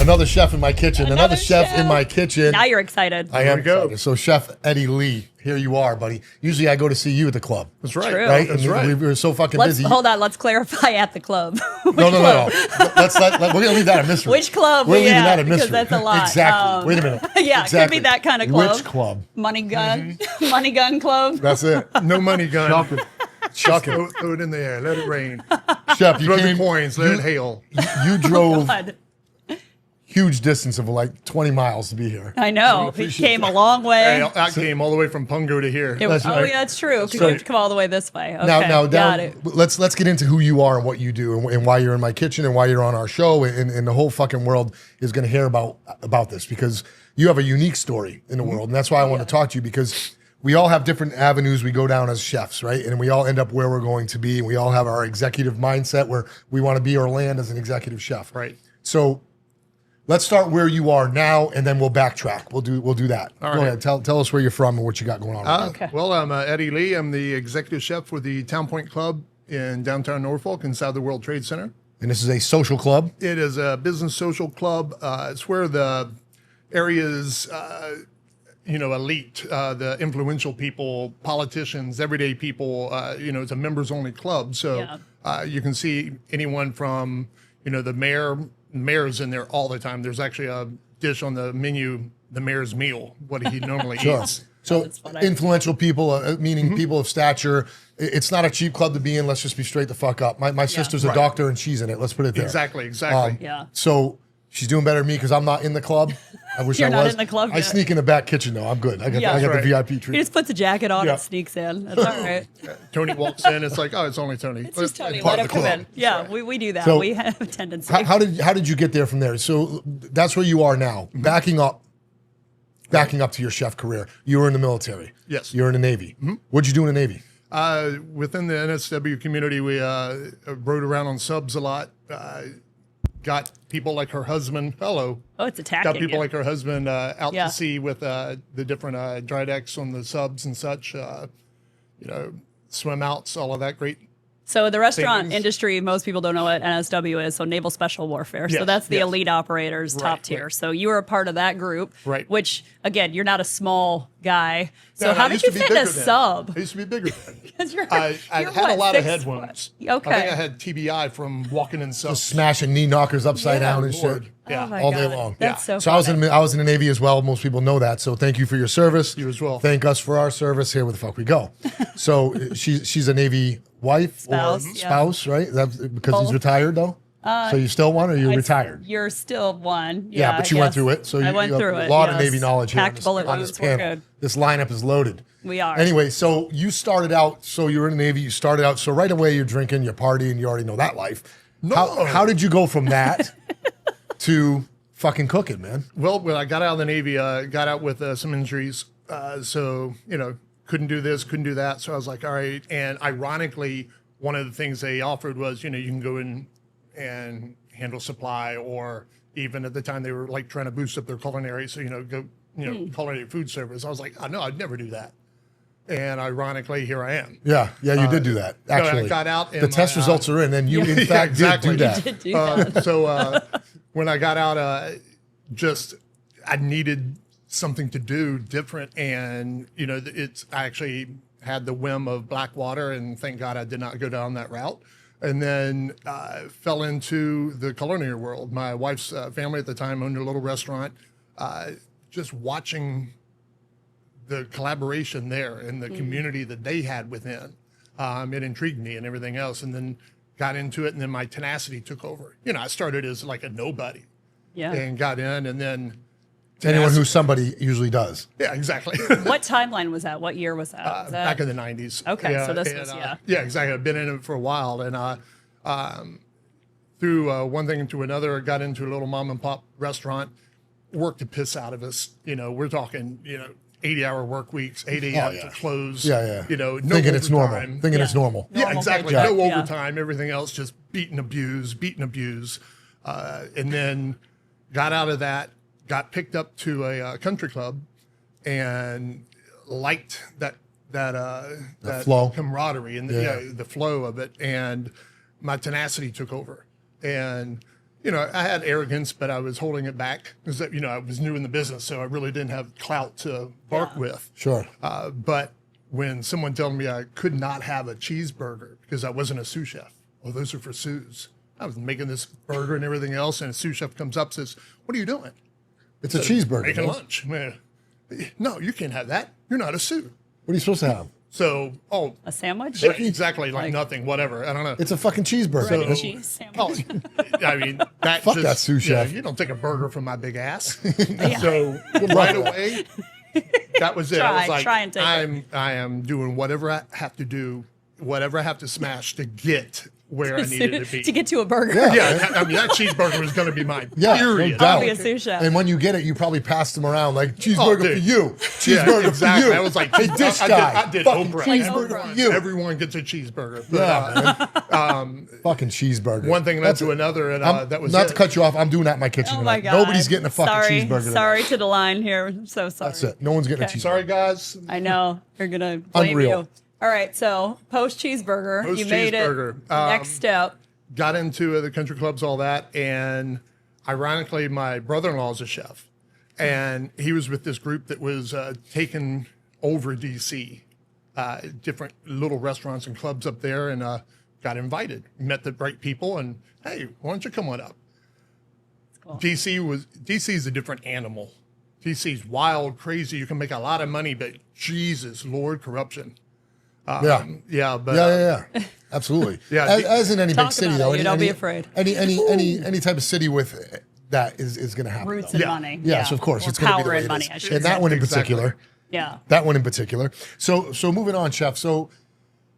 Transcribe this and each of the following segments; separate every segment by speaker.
Speaker 1: another chef in my kitchen. Another chef in my kitchen.
Speaker 2: Now you're excited.
Speaker 1: I am excited. So Chef Eddie Lee, here you are, buddy. Usually I go to see you at the club.
Speaker 3: That's right.
Speaker 2: True.
Speaker 1: Right?
Speaker 3: That's
Speaker 1: and
Speaker 3: right.
Speaker 1: we were so fucking busy.
Speaker 2: Hold on. Let's clarify at the club.
Speaker 1: No. We're going to leave that a mystery.
Speaker 2: Which club?
Speaker 1: We're leaving that a
Speaker 2: because
Speaker 1: mystery.
Speaker 2: that's a lot.
Speaker 1: Exactly. Wait a minute.
Speaker 2: Yeah,
Speaker 1: exactly.
Speaker 2: it could be that kind of club.
Speaker 1: Which club?
Speaker 2: Money gun. Money gun club.
Speaker 1: That's it.
Speaker 3: No money gun.
Speaker 1: Shocking.
Speaker 3: Throw it in the air. Let it rain.
Speaker 1: Chef, you
Speaker 3: Throw
Speaker 1: came,
Speaker 3: the coins. Let it hail.
Speaker 1: You drove
Speaker 2: God.
Speaker 1: huge distance of like 20 miles to be here.
Speaker 2: I know. He came a long way.
Speaker 3: Hey, I came all the way from Pungo to here.
Speaker 2: Yeah, that's true. Because you have to come all the way this way. Okay,
Speaker 1: Now,
Speaker 2: got it.
Speaker 1: let's get into who you are and what you do and why you're in my kitchen and why you're on our show and the whole fucking world is going to hear about this because you have a unique story in the world and that's why I want to talk to you because we all have different avenues we go down as chefs, right? And we all end up where we're going to be and we all have our executive mindset where we want to be or land as an executive chef.
Speaker 3: Right.
Speaker 1: So let's start where you are now, and then we'll backtrack. We'll do that.
Speaker 3: All
Speaker 1: Go
Speaker 3: right.
Speaker 1: ahead. Tell us where you're from and what you got going on.
Speaker 2: Okay.
Speaker 3: Well, I'm Eddie Lee. I'm the executive chef for the Town Point Club in downtown Norfolk inside the World Trade Center.
Speaker 1: And this is a social club.
Speaker 3: It is a business social club. It's where the area's elite, the influential people, politicians, everyday people. It's a members-only club. So you can see anyone from the mayor's in there all the time. There's actually a dish on the menu, the mayor's meal, what he normally eats.
Speaker 1: So influential people, meaning people of stature. It's not a cheap club to be in. Let's just be straight the fuck up. My sister's a doctor and she's in it. Let's put it there.
Speaker 3: Exactly.
Speaker 1: So she's doing better than me because I'm not in the club. I wish
Speaker 2: You're
Speaker 1: I
Speaker 2: not
Speaker 1: was.
Speaker 2: in the club
Speaker 1: I
Speaker 2: yet.
Speaker 1: sneak in the back kitchen though. I'm good. I got the VIP treatment.
Speaker 2: He just puts a jacket on
Speaker 1: Yeah.
Speaker 2: and sneaks in. That's all right.
Speaker 3: Tony walks in. It's like, oh, it's only Tony.
Speaker 2: It's just Tony.
Speaker 1: part
Speaker 2: Let
Speaker 1: of
Speaker 2: him
Speaker 1: the
Speaker 2: come
Speaker 1: club.
Speaker 2: in. Yeah, we do that.
Speaker 1: So-
Speaker 2: We have a tendency.
Speaker 1: How did you get there from there? So that's where you are now. Backing up to your chef career. You were in the military.
Speaker 3: Yes.
Speaker 1: You're in the Navy. What'd you do in the Navy?
Speaker 3: Within the NSW community, we rode around on subs a lot. Got people like her husband. Hello.
Speaker 2: Oh, it's attacking
Speaker 3: Got people
Speaker 2: you.
Speaker 3: like her husband out
Speaker 2: Yeah.
Speaker 3: to sea with the different dry decks on the subs and such. Swim outs, all of that great.
Speaker 2: So the restaurant
Speaker 3: things.
Speaker 2: industry, most people don't know what NSW is. So Naval Special Warfare. So
Speaker 3: Yes,
Speaker 2: that's the
Speaker 3: yes.
Speaker 2: elite operators, top tier.
Speaker 3: right.
Speaker 2: So you were a part of that group.
Speaker 3: Right.
Speaker 2: Which, again, you're not a small guy. So
Speaker 3: No,
Speaker 2: how
Speaker 3: I
Speaker 2: did
Speaker 3: used
Speaker 2: you
Speaker 3: to be
Speaker 2: fit in a
Speaker 3: bigger then.
Speaker 2: sub?
Speaker 3: I used to be bigger then.
Speaker 2: 'Cause you're
Speaker 3: I
Speaker 2: you're
Speaker 3: had a
Speaker 2: what,
Speaker 3: lot of
Speaker 2: 6
Speaker 3: head wounds.
Speaker 2: Okay.
Speaker 3: I think I had TBI from walking in subs.
Speaker 1: Smashing knee knockers upside
Speaker 2: Yeah,
Speaker 1: down and
Speaker 3: Lord.
Speaker 1: shit.
Speaker 3: Yeah.
Speaker 2: Oh my
Speaker 1: all day
Speaker 2: God.
Speaker 1: long.
Speaker 2: That's so
Speaker 1: So I was in the Navy as well. Most people know that. So thank you for your service.
Speaker 3: You as well.
Speaker 1: Thank us for our service. Here where the fuck we go. So she's a Navy wife
Speaker 2: Spouse,
Speaker 1: or
Speaker 2: yeah.
Speaker 1: spouse, right? That's because he's
Speaker 2: Both.
Speaker 1: retired though. So you still one or you retired?
Speaker 2: You're still one.
Speaker 1: Yeah,
Speaker 2: I
Speaker 1: but you went
Speaker 2: guess.
Speaker 1: through it. So
Speaker 2: I
Speaker 1: you
Speaker 2: went
Speaker 1: have
Speaker 2: through
Speaker 1: a
Speaker 2: it.
Speaker 1: lot of
Speaker 2: yes.
Speaker 1: Navy knowledge here
Speaker 2: Packed bullet
Speaker 1: on this
Speaker 2: wounds. We're
Speaker 1: panel.
Speaker 2: good.
Speaker 1: This lineup is loaded.
Speaker 2: We are.
Speaker 1: Anyway, so you started out. So you were in the Navy. You started out. So right away you're drinking, you're partying. You already know that life.
Speaker 3: No.
Speaker 1: How did you go from that to fucking cooking, man?
Speaker 3: Well, when I got out of the Navy, got out with some injuries. So, couldn't do this, couldn't do that. So I was like, all right. And ironically, one of the things they offered was, you can go in and handle supply, or even at the time they were like trying to boost up their culinary. So, culinary food service. I was like, oh, no, I'd never do that. And ironically, here I am.
Speaker 1: Yeah, you did do that. Actually,
Speaker 3: I got out.
Speaker 1: The test results are in, and you in fact
Speaker 3: exactly.
Speaker 1: did do that.
Speaker 2: You did do that.
Speaker 3: So when I got out, I needed something to do different, and I actually had the whim of Blackwater, and thank God I did not go down that route. And then fell into the culinary world. My wife's family at the time owned a little restaurant. Just watching the collaboration there and the community that they had within, it intrigued me and everything else. And then got into it, and then my tenacity took over. I started as like a nobody,
Speaker 2: Yeah.
Speaker 3: and got in, and then
Speaker 1: Anyone who somebody usually does.
Speaker 3: yeah, exactly.
Speaker 2: What timeline was that? What year was that? Was that
Speaker 3: Back in the 90s.
Speaker 2: Okay,
Speaker 3: Yeah,
Speaker 2: so this
Speaker 3: and,
Speaker 2: was,
Speaker 3: yeah, exactly. I've been in it for a while, and through one thing to another, I got into a little mom and pop restaurant, worked the piss out of us. We're talking, 80-hour work weeks, 8 a.m.
Speaker 1: yeah.
Speaker 3: to close.
Speaker 1: Yeah.
Speaker 3: No
Speaker 1: Thinking it's normal.
Speaker 3: overtime.
Speaker 1: Thinking it's normal.
Speaker 3: Yeah,
Speaker 2: Normal
Speaker 3: exactly.
Speaker 2: paycheck.
Speaker 3: No
Speaker 2: Yeah.
Speaker 3: overtime, everything else just beat and abuse. And then got out of that, got picked up to a country club, and liked that
Speaker 1: flow.
Speaker 3: camaraderie and the flow of it. And my tenacity took over. And I had arrogance, but I was holding it back because, I was new in the business, so I really didn't have clout to bark with.
Speaker 1: Sure.
Speaker 3: But when someone told me I could not have a cheeseburger because I wasn't a sous chef, those are for sous. I was making this burger and everything else, and a sous chef comes up and says, "What are you doing?"
Speaker 1: It's a cheeseburger.
Speaker 3: Making
Speaker 1: man.
Speaker 3: lunch. No, you can't have that. You're not a sous.
Speaker 1: What are you supposed to have?
Speaker 3: So,
Speaker 2: A sandwich?
Speaker 3: exactly, like nothing, whatever. I don't know.
Speaker 1: It's a fucking cheeseburger.
Speaker 2: Bread and
Speaker 1: man.
Speaker 2: cheese sandwich.
Speaker 3: I mean, that
Speaker 1: Fuck
Speaker 3: just,
Speaker 1: that sous chef.
Speaker 3: You don't take a burger from my big ass. So right away, that was it. I was
Speaker 2: Try and take it.
Speaker 3: I am doing whatever I have to do, whatever I have to smash to get where I needed to be.
Speaker 2: To get to a burger.
Speaker 3: Yeah, I mean, that cheeseburger was going to be mine.
Speaker 1: Yeah,
Speaker 3: Period.
Speaker 1: no doubt.
Speaker 2: I'll be a sous chef.
Speaker 1: And when you get it, you probably pass them around like cheeseburger
Speaker 3: dude.
Speaker 1: for you, cheeseburger
Speaker 3: exactly.
Speaker 1: for you.
Speaker 3: I was like,
Speaker 1: hey, dish guy,
Speaker 3: I did
Speaker 1: fucking
Speaker 3: Oprah.
Speaker 1: cheeseburger for you.
Speaker 3: Everyone gets a cheeseburger. But,
Speaker 1: Fucking cheeseburger.
Speaker 3: one thing led to another, and that was
Speaker 1: not
Speaker 3: it.
Speaker 1: to cut you off. I'm doing that in my kitchen
Speaker 2: Oh my
Speaker 1: tonight.
Speaker 2: God.
Speaker 1: Nobody's getting a fucking
Speaker 2: sorry,
Speaker 1: cheeseburger. tonight.
Speaker 2: Sorry to the line here. I'm so sorry.
Speaker 1: That's it. No one's getting a cheeseburger.
Speaker 3: Sorry, guys.
Speaker 2: I know. You're going to blame
Speaker 1: Unreal.
Speaker 2: you. All right. So post cheeseburger. You made it.
Speaker 3: Post-cheeseburger.
Speaker 2: Next step.
Speaker 3: Got into the country clubs, all that, and ironically, my brother-in-law is a chef, and he was with this group that was taking over DC, different little restaurants and clubs up there, and got invited. Met the right people, and hey, why don't you come on up?
Speaker 2: Cool.
Speaker 3: DC is a different animal. DC's wild, crazy. You can make a lot of money, but Jesus, Lord, corruption.
Speaker 1: Yeah.
Speaker 3: But
Speaker 1: Yeah. Absolutely.
Speaker 3: Yeah,
Speaker 1: As in any
Speaker 2: Talk
Speaker 1: big city,
Speaker 2: about
Speaker 1: though.
Speaker 2: it.
Speaker 1: Any,
Speaker 2: Don't be
Speaker 1: any-
Speaker 2: afraid.
Speaker 1: Any type of city with that is going to happen.
Speaker 2: Roots
Speaker 1: though.
Speaker 2: and
Speaker 3: Yeah.
Speaker 2: money.
Speaker 1: Yes, of course.
Speaker 2: Or
Speaker 1: It's going to be
Speaker 2: power
Speaker 1: the way
Speaker 2: and
Speaker 1: it
Speaker 2: money,
Speaker 1: is.
Speaker 2: I should
Speaker 1: And
Speaker 2: say.
Speaker 1: that one in
Speaker 3: Exactly.
Speaker 1: particular.
Speaker 2: Yeah.
Speaker 1: That one in particular. So moving on, chef. So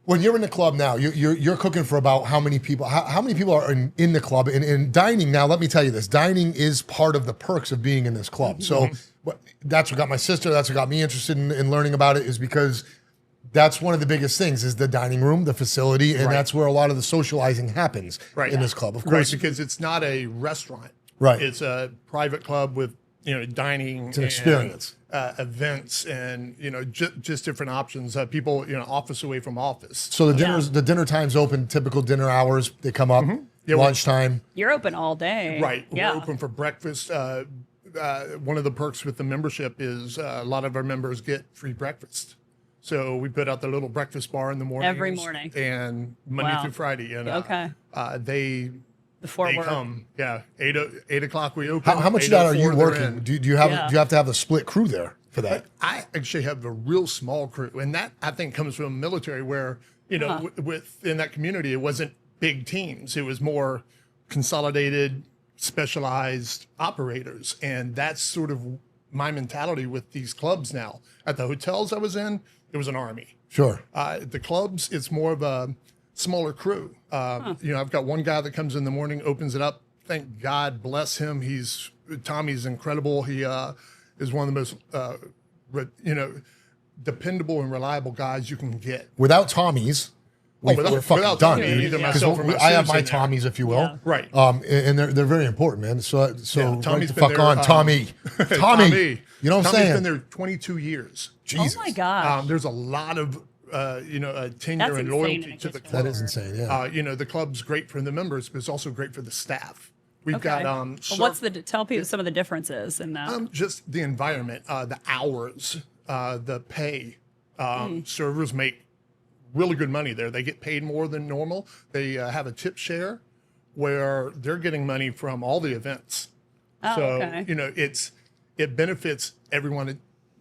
Speaker 1: when you're in the club now, you're cooking for about how many people? How many people are in the club? And dining now, let me tell you this. Dining is part of the perks of being in this club. So that's what got my sister, that's what got me interested in learning about it, is because that's one of the biggest things is the dining room, the facility, and that's where a lot of the socializing happens in this club. Of course,
Speaker 3: because it's not a restaurant.
Speaker 1: Right.
Speaker 3: It's a private club with, dining. It's
Speaker 1: an experience.
Speaker 3: Events and, just different options. People, office away from office.
Speaker 1: So the dinner time's open, typical dinner hours. They come up,
Speaker 3: Yeah,
Speaker 1: lunchtime.
Speaker 2: You're open all day.
Speaker 3: Right.
Speaker 2: Yeah.
Speaker 3: We're open for breakfast. One of the perks with the membership is a lot of our members get free breakfast. So we put out the little breakfast bar in the morning.
Speaker 2: Every morning.
Speaker 3: And Monday
Speaker 2: Wow.
Speaker 3: through Friday. And
Speaker 2: Okay.
Speaker 3: they
Speaker 2: Before work.
Speaker 3: come. Yeah. 8 o'clock we open.
Speaker 1: How much of that are you
Speaker 3: 8:04 they're
Speaker 1: working?
Speaker 3: in.
Speaker 1: Do you have
Speaker 2: Yeah.
Speaker 1: do you have to have the split crew there for that?
Speaker 3: I actually have a real small crew, and that I think comes from military, where within that community, it wasn't big teams; it was more consolidated, specialized operators, and that's sort of my mentality with these clubs now. At the hotels I was in, it was an army.
Speaker 1: Sure.
Speaker 3: The clubs, it's more of a smaller crew. I've got one guy that comes in the morning, opens it up. Thank God, bless him. Tommy's incredible. He is one of the most, dependable and reliable guys you can get.
Speaker 1: Without Tommy's, we're fucking
Speaker 3: without
Speaker 1: done.
Speaker 3: Tommy, either
Speaker 1: 'Cause
Speaker 3: myself or my
Speaker 1: I have
Speaker 3: Susan
Speaker 1: my
Speaker 3: there.
Speaker 1: Tommy's, if you will.
Speaker 2: Yeah.
Speaker 3: Right.
Speaker 1: And they're very important, man. So right
Speaker 3: Tommy's
Speaker 1: the
Speaker 3: been
Speaker 1: fuck
Speaker 3: there,
Speaker 1: on, Tommy. Tommy.
Speaker 3: Tommy.
Speaker 1: You know what I'm
Speaker 3: Tommy's
Speaker 1: saying?
Speaker 3: been there 22 years.
Speaker 1: Jesus.
Speaker 2: Oh my gosh.
Speaker 3: There's a lot of, tenure
Speaker 2: That's
Speaker 3: and
Speaker 2: insane
Speaker 3: loyalty
Speaker 2: in a
Speaker 3: to the
Speaker 2: kitchen.
Speaker 3: club.
Speaker 1: That is insane, yeah.
Speaker 3: The club's great for the members, but it's also great for the staff. We've
Speaker 2: Okay.
Speaker 3: got
Speaker 2: Well, what's tell people some of the differences in that?
Speaker 3: just the environment, the hours, the pay. Servers make really good money there. They get paid more than normal. They have a tip share where they're getting money from all the events.
Speaker 2: Oh,
Speaker 3: So,
Speaker 2: okay.
Speaker 3: it benefits everyone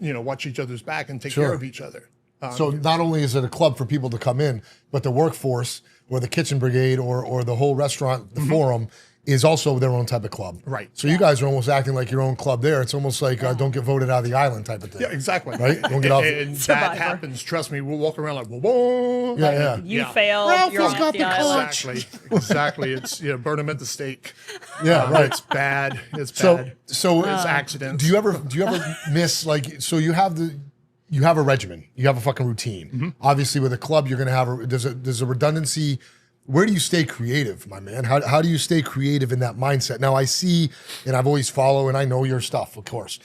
Speaker 3: to, watch each other's back and take
Speaker 1: Sure.
Speaker 3: care of each other.
Speaker 1: So not only is it a club for people to come in, but the workforce or the kitchen brigade or the whole restaurant, the forum, is also their own type of club.
Speaker 3: Right.
Speaker 1: So you guys are almost acting like your own club there. It's almost like don't get voted out of the island type of thing.
Speaker 3: Yeah, exactly.
Speaker 1: Right? Don't get off.
Speaker 3: And
Speaker 2: Survivor.
Speaker 3: that happens. Trust me, we'll walk around like, whoa.
Speaker 1: Yeah.
Speaker 2: You
Speaker 3: yeah.
Speaker 2: failed.
Speaker 1: Ralph
Speaker 2: You're
Speaker 1: has
Speaker 2: off
Speaker 1: got
Speaker 2: the
Speaker 1: the
Speaker 2: island.
Speaker 1: clutch.
Speaker 3: Exactly. It's burn them at the stake.
Speaker 1: Yeah, right.
Speaker 3: It's bad. It's
Speaker 1: So
Speaker 3: bad.
Speaker 1: so
Speaker 3: It's accidents.
Speaker 1: do you ever miss so you have a regimen, you have a fucking routine. Obviously with a club you're gonna have there's a redundancy. Where do you stay creative, my man? How do you stay creative in that mindset? Now I see, and I've always followed, and I know your stuff, of course.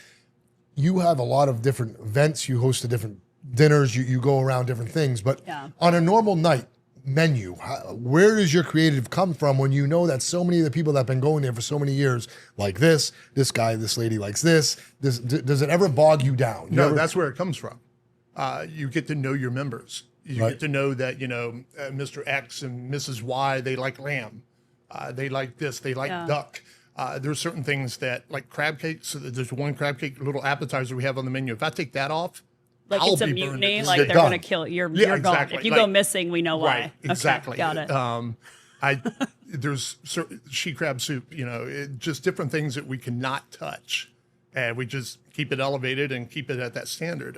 Speaker 1: You have a lot of different events. You host the different dinners. You go around different things. But
Speaker 2: Yeah.
Speaker 1: on a normal night, menu? Where does your creative come from when you know that so many of the people that have been going there for so many years like this guy, this lady likes this? Does it ever bog you down?
Speaker 3: No, that's where it comes from. You get to know your members. You
Speaker 1: Right.
Speaker 3: get to know that, Mr. X and Mrs. Y, they like lamb. They like this. They like duck. There's certain things that, like crab cakes. So there's one crab cake little appetizer we have on the menu. If I take that off,
Speaker 2: Like
Speaker 3: I'll
Speaker 2: it's a
Speaker 3: be burned
Speaker 2: mutiny.
Speaker 3: at
Speaker 2: Like
Speaker 1: You're
Speaker 2: they're
Speaker 1: done.
Speaker 2: going to kill you're
Speaker 3: exactly.
Speaker 2: gone. If you
Speaker 3: Like-
Speaker 2: go missing, we know why.
Speaker 3: Right, exactly.
Speaker 2: Okay, got it.
Speaker 3: There's certain she crab soup, just different things that we cannot touch, and we just keep it elevated and keep it at that standard.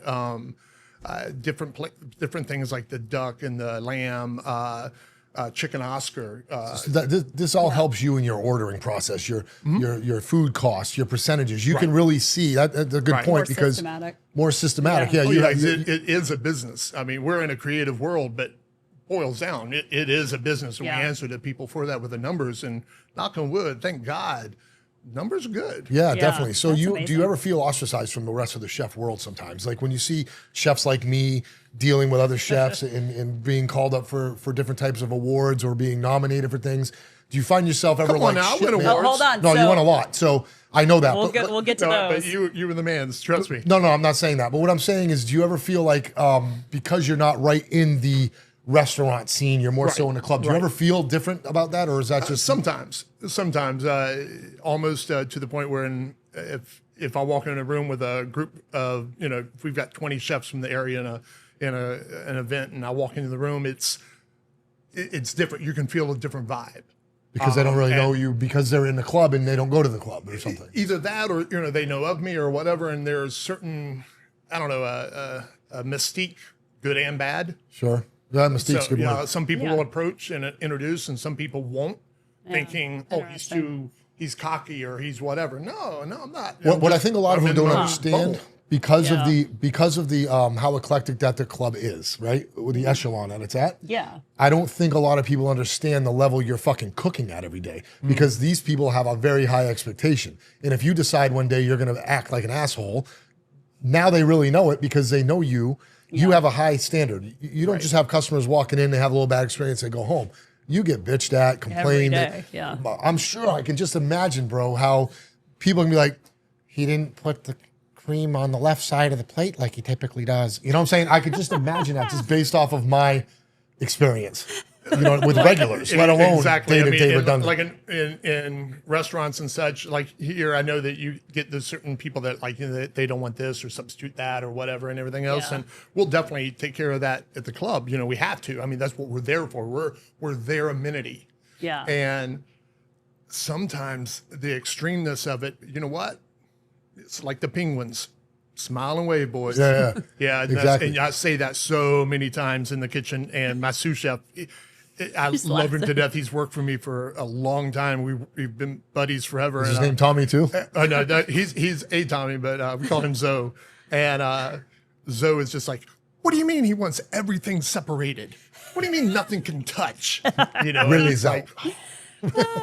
Speaker 3: Different things like the duck and the lamb, chicken Oscar.
Speaker 1: So this all helps you in your ordering process, your food costs, your percentages. You can really see that's a good point
Speaker 2: More
Speaker 1: because
Speaker 2: systematic.
Speaker 1: more systematic.
Speaker 2: Yeah.
Speaker 1: Yeah,
Speaker 3: Oh,
Speaker 1: you
Speaker 3: yeah,
Speaker 1: have,
Speaker 3: it is a business. I mean, we're in a creative world, but boils down, it is a business, and
Speaker 2: Yeah.
Speaker 3: we answer to people for that with the numbers. And knock on wood, thank God, numbers are good.
Speaker 1: Yeah,
Speaker 2: Yeah,
Speaker 1: definitely. So
Speaker 2: that's
Speaker 1: do
Speaker 2: amazing.
Speaker 1: you ever feel ostracized from the rest of the chef world sometimes? Like when you see chefs like me dealing with other chefs and being called up for different types of awards or being nominated for things, do you find yourself ever
Speaker 3: Come
Speaker 1: like,
Speaker 3: on now, I
Speaker 1: shit,
Speaker 3: win
Speaker 1: man?
Speaker 3: awards.
Speaker 2: Hold on.
Speaker 1: No, you
Speaker 2: so
Speaker 1: won a lot. So I know that.
Speaker 2: We'll
Speaker 1: but-
Speaker 2: get to
Speaker 3: No,
Speaker 2: those.
Speaker 3: but you were the man. Trust me.
Speaker 1: No, I'm not saying that. But what I'm saying is, do you ever feel like because you're not right in the restaurant scene, you're more so in the club? Do you
Speaker 3: right.
Speaker 1: ever feel different about that, or is that just
Speaker 3: Sometimes, almost to the point where if I walk in a room with a group of, if we've got 20 chefs from the area in an event, and I walk into the room, it's different. You can feel a different vibe.
Speaker 1: because they don't really know you because they're in the club and they don't go to the club or something?
Speaker 3: Either that, or they know of me or whatever, and there's certain, I don't know, a mystique, good and bad.
Speaker 1: Sure. Yeah, Mystique's
Speaker 3: So,
Speaker 1: good word.
Speaker 3: some people
Speaker 2: Yeah.
Speaker 3: will approach and introduce, and some people won't, thinking, "Oh, he's cocky or he's whatever." No, I'm not.
Speaker 1: What I think a lot of
Speaker 3: I'm
Speaker 1: them
Speaker 3: in
Speaker 1: don't
Speaker 3: my
Speaker 1: understand
Speaker 3: bubble.
Speaker 1: because
Speaker 2: Yeah.
Speaker 1: of the how eclectic that the club is, right? With the echelon that it's at.
Speaker 2: Yeah.
Speaker 1: I don't think a lot of people understand the level you're fucking cooking at every day because these people have a very high expectation. And if you decide one day you're going to act like an asshole, now they really know it because they know you. You have a high standard. You don't just have customers walking in, they have a little bad experience, they go home. You get bitched at, complained.
Speaker 2: day, yeah.
Speaker 1: I'm sure I can just imagine, bro, how people can be like, he didn't put the cream on the left side of the plate like he typically does. You know what I'm saying? I could just imagine that just based off of my experience, with regulars, let alone
Speaker 3: Exactly.
Speaker 1: day-to-day
Speaker 3: in,
Speaker 1: redundant.
Speaker 3: like in restaurants and such, like here, I know that you get the certain people that they don't want this or substitute that or whatever and everything else,
Speaker 2: Yeah.
Speaker 3: and we'll definitely take care of that at the club. We have to. I mean, that's what we're there for. We're their amenity.
Speaker 2: Yeah.
Speaker 3: And sometimes the extremeness of it, you know what? It's like the penguins. Smile and wave, boys.
Speaker 1: Yeah.
Speaker 3: Yeah,
Speaker 1: Exactly.
Speaker 3: and I say that so many times in the kitchen. And my sous chef, I
Speaker 2: Just
Speaker 3: love him
Speaker 2: laughs.
Speaker 3: to death. He's worked for me for a long time. We've been buddies forever.
Speaker 1: Is his
Speaker 3: and,
Speaker 1: name Tommy too?
Speaker 3: no, he's a Tommy, but we call him Zoe. And Zoe is just like, what do you mean he wants everything separated? What do you mean nothing can touch?
Speaker 1: Really,
Speaker 3: it's
Speaker 1: Zoe.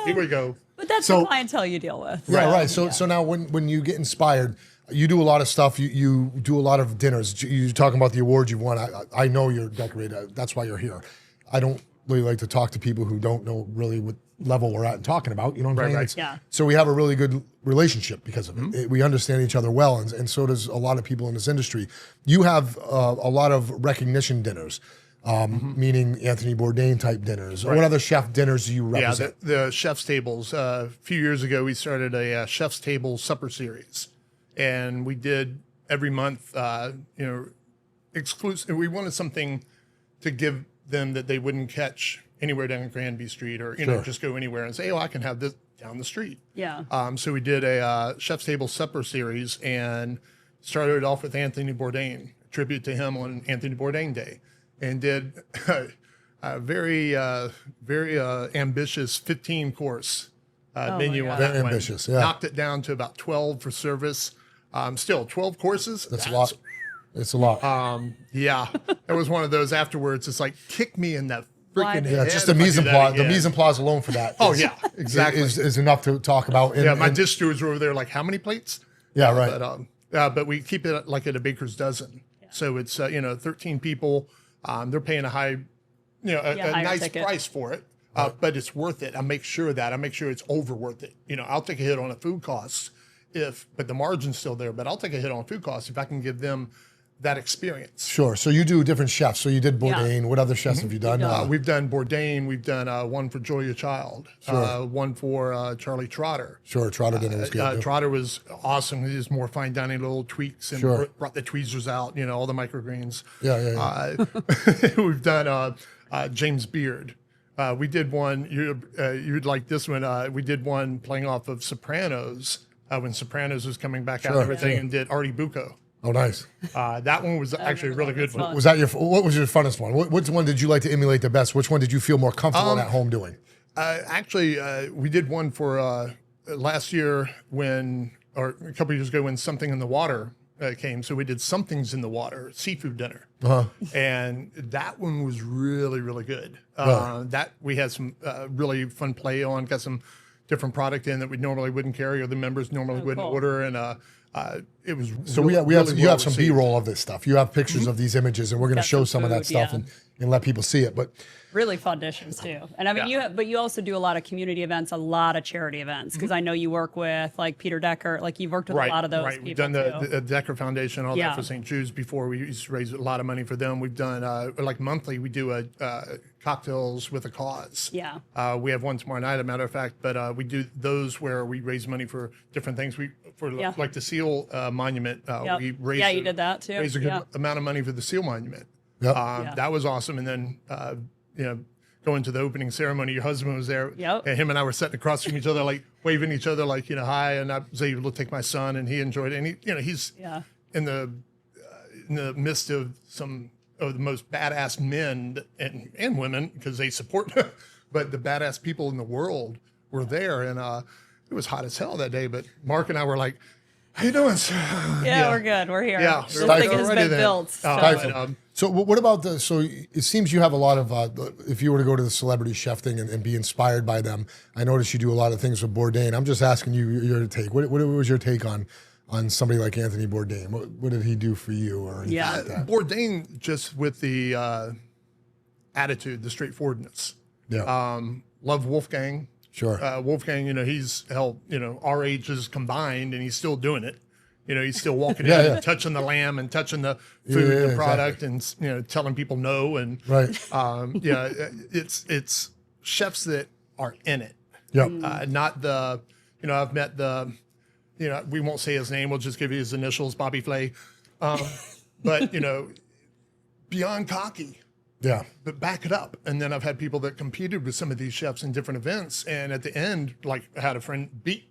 Speaker 3: here we go.
Speaker 2: But that's
Speaker 1: So-
Speaker 2: the clientele you deal with.
Speaker 1: Yeah, right. So now when you get inspired, you do a lot of stuff. You do a lot of dinners. You're talking about the awards you've won. I know you're decorated. That's why you're here. I don't really like to talk to people who don't know really what level we're at and talking about. You know what I'm saying?
Speaker 3: right.
Speaker 1: It's-
Speaker 2: Yeah.
Speaker 1: So we have a really good relationship because of it. We understand each other well, and so does a lot of people in this industry. You have a lot of recognition dinners, meaning Anthony Bourdain type dinners. What other chef dinners do you
Speaker 3: Yeah,
Speaker 1: represent?
Speaker 3: the chef's tables. A few years ago, we started a chef's table supper series, and we did every month. Exclusive. We wanted something to give them that they wouldn't catch anywhere down Granby Street, or
Speaker 1: Sure.
Speaker 3: just go anywhere and say, "Oh, I can have this down the street."
Speaker 2: Yeah.
Speaker 3: So we did a chef's table supper series and started it off with Anthony Bourdain, tribute to him on Anthony Bourdain Day, and did a very ambitious 15-course menu
Speaker 2: my
Speaker 3: on
Speaker 2: God.
Speaker 3: that
Speaker 1: Very
Speaker 3: one.
Speaker 1: ambitious, yeah.
Speaker 3: Knocked it down to about 12 for service. Still 12 courses.
Speaker 1: That's a lot. It's a lot.
Speaker 3: Yeah, it was one of those afterwards. It's like, kick me in that
Speaker 2: Why
Speaker 3: freaking
Speaker 2: did-
Speaker 1: Yeah,
Speaker 3: head
Speaker 1: just the
Speaker 3: if I do
Speaker 1: mise en
Speaker 3: that
Speaker 1: place. The
Speaker 3: again.
Speaker 1: mise en place alone for that.
Speaker 3: Oh,
Speaker 1: is-
Speaker 3: yeah, exactly.
Speaker 1: is enough to talk about. And,
Speaker 3: Yeah, my
Speaker 1: and-
Speaker 3: dish stewards were over there like, how many plates?
Speaker 1: yeah, right.
Speaker 3: But we keep it like at a baker's dozen. So it's 13 people. They're paying a high a
Speaker 2: higher
Speaker 3: nice
Speaker 2: ticket.
Speaker 3: price for it, but it's worth it. I make sure it's over worth it. I'll take a hit on the food costs but the margin's still there, but I'll take a hit on food costs if I can give them that experience.
Speaker 1: Sure. So you do different chefs. So you did Bourdain. What other chefs have you done?
Speaker 3: We've done Bourdain. We've done one for Julia Child.
Speaker 1: Sure.
Speaker 3: One for Charlie Trotter.
Speaker 1: Sure. Trotter dinner was good.
Speaker 3: Trotter was awesome. He was more fine dining, little tweaks, and
Speaker 1: Sure.
Speaker 3: brought the tweezers out. All the microgreens.
Speaker 1: Yeah.
Speaker 3: We've done James Beard. We did one. You'd like this one. We did one playing off of Sopranos when Sopranos was coming back out and everything, and did Artie Bucco.
Speaker 1: Oh, nice.
Speaker 3: That one was actually a really good one.
Speaker 1: Was that what was your funnest one? Which one did you like to emulate the best? Which one did you feel more comfortable at home doing?
Speaker 3: Actually, we did one for last year or a couple years ago when Something in the Water came. So we did Something's in the Water, seafood dinner. And that one was really, really good. That we had some really fun play on, got some different product in that we normally wouldn't carry or the members normally wouldn't order. And it was
Speaker 1: so you have some B-roll of this stuff. You have pictures of these images, and we're going to show some of that stuff and let people see it. But
Speaker 2: really fun dishes too. And I mean, you also do a lot of community events, a lot of charity events, because I know you work with like Peter Decker, like you've worked with a lot of those people.
Speaker 3: We've done the Decker Foundation, all that for St. Jude's before. We used to raise a lot of money for them. We've done like monthly. We do cocktails with a cause.
Speaker 2: Yeah.
Speaker 3: We have one tomorrow night, as a matter of fact. But we do those where we raise money for different things. Like the SEAL monument. We raised
Speaker 2: you did that too.
Speaker 3: Raised a good amount of money for the SEAL monument.
Speaker 1: Yep.
Speaker 3: That was awesome. And then going to the opening ceremony, your husband was there.
Speaker 2: Yep.
Speaker 3: And him and I were sitting across from each other, like waving each other, like hi. And I was able to take my son, and he enjoyed it. And he's in the midst of some of the most badass men and women, because they support, but the badass people in the world were there, and it was hot as hell that day. But Mark and I were like, "How you doing, sir?"
Speaker 2: Yeah, we're good. We're here.
Speaker 3: Yeah,
Speaker 2: this thing has been built.
Speaker 1: So what about so it seems you have a lot of, if you were to go to the celebrity chef thing and be inspired by them, I noticed you do a lot of things with Bourdain. I'm just asking you your take. What was your take on somebody like Anthony Bourdain? What did he do for you or anything like that?
Speaker 3: Bourdain, just with the attitude, the straightforwardness.
Speaker 1: Yeah.
Speaker 3: Love Wolfgang.
Speaker 1: Sure.
Speaker 3: Wolfgang, he's held, our ages combined, and he's still doing it. He's still walking in and touching the lamb and touching the food, the product, and telling people no. And it's chefs that are in it.
Speaker 1: Yep.
Speaker 3: Not the, I've met the, we won't say his name. We'll just give you his initials, Bobby Flay. But beyond cocky.
Speaker 1: Yeah.
Speaker 3: But back it up. And then I've had people that competed with some of these chefs in different events, and at the end, like I had a friend beat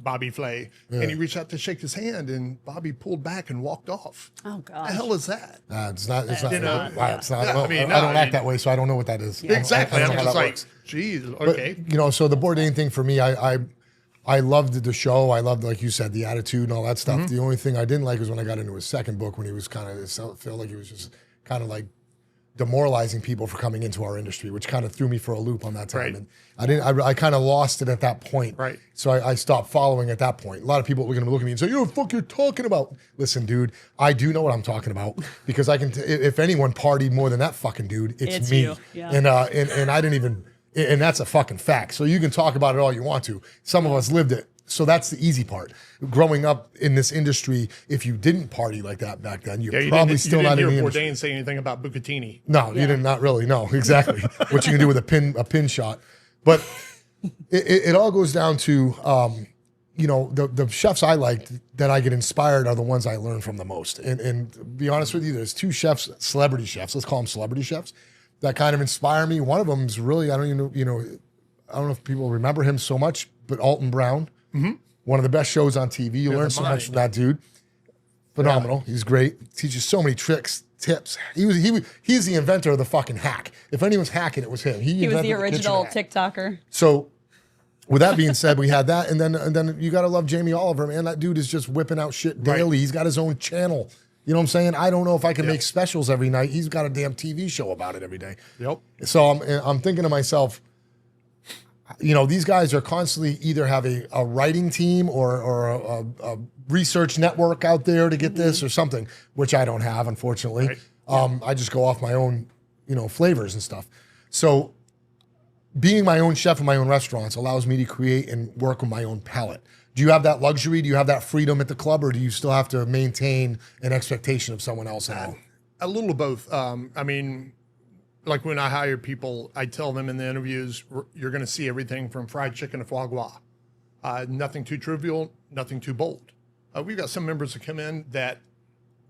Speaker 3: Bobby Flay, and he reached out to shake his hand, and Bobby pulled back and walked off.
Speaker 2: Oh God!
Speaker 3: The hell is that?
Speaker 1: It's not. It's not.
Speaker 3: It's
Speaker 1: not.
Speaker 3: I
Speaker 1: don't act that way, so I don't know what that is.
Speaker 3: Exactly.
Speaker 1: I don't
Speaker 3: I'm
Speaker 1: know
Speaker 3: just
Speaker 1: how that
Speaker 3: like,
Speaker 1: works.
Speaker 3: geez, okay.
Speaker 1: But, so the Bourdain thing for me, I loved the show. I loved, like you said, the attitude and all that stuff. The only thing I didn't like was when I got into his second book, when he was felt like he was just kind of like demoralizing people for coming into our industry, which kind of threw me for a loop on that time.
Speaker 3: Right.
Speaker 1: And I kind of lost it at that point.
Speaker 3: Right.
Speaker 1: So I stopped following at that point. A lot of people were going to look at me and say, "You know what the fuck you're talking about?" Listen, dude, I do know what I'm talking about, because I can. If anyone partied more than that fucking dude, it's me.
Speaker 2: You. Yeah.
Speaker 1: And I didn't even. And that's a fucking fact. So you can talk about it all you want to. Some of us lived it. So that's the easy part. Growing up in this industry, if you didn't party like that back then, you're probably still not in the industry.
Speaker 3: You didn't hear Bourdain say anything about Bucatini.
Speaker 1: No, you did not really. No, exactly. What you can do with a pin shot. But it all goes down to, the chefs I liked that I get inspired are the ones I learn from the most. And to be honest with you, there's two chefs, celebrity chefs, let's call them celebrity chefs, that kind of inspire me. One of them is really, I don't know if people remember him so much, but Alton Brown. Mm-hmm. One of the best shows on TV. You learn so much from that dude. Phenomenal. Yeah. He's great. Teaches so many tricks, tips. He's the inventor of the fucking hack. If anyone's hacking, it was him. He
Speaker 2: was the original TikToker.
Speaker 1: So, with that being said, we had that, and then you got to love Jamie Oliver, man. That dude is just whipping out shit daily. Right. He's got his own channel. You know what I'm saying? I don't know if I can make specials every night. He's got a damn TV show about it every day.
Speaker 3: Yep.
Speaker 1: So I'm thinking to myself, these guys are constantly either have a writing team or a research network out there to get this or something, which I don't have, unfortunately.
Speaker 3: Right.
Speaker 1: I just go off my own, flavors and stuff. So being my own chef in my own restaurants allows me to create and work with my own palate. Do you have that luxury? Do you have that freedom at the club, or do you still have to maintain an expectation of someone else?
Speaker 3: A little of both. I mean, like when I hire people, I tell them in the interviews, you're going to see everything from fried chicken to foie gras. Nothing too trivial, nothing too bold. We've got some members that come in that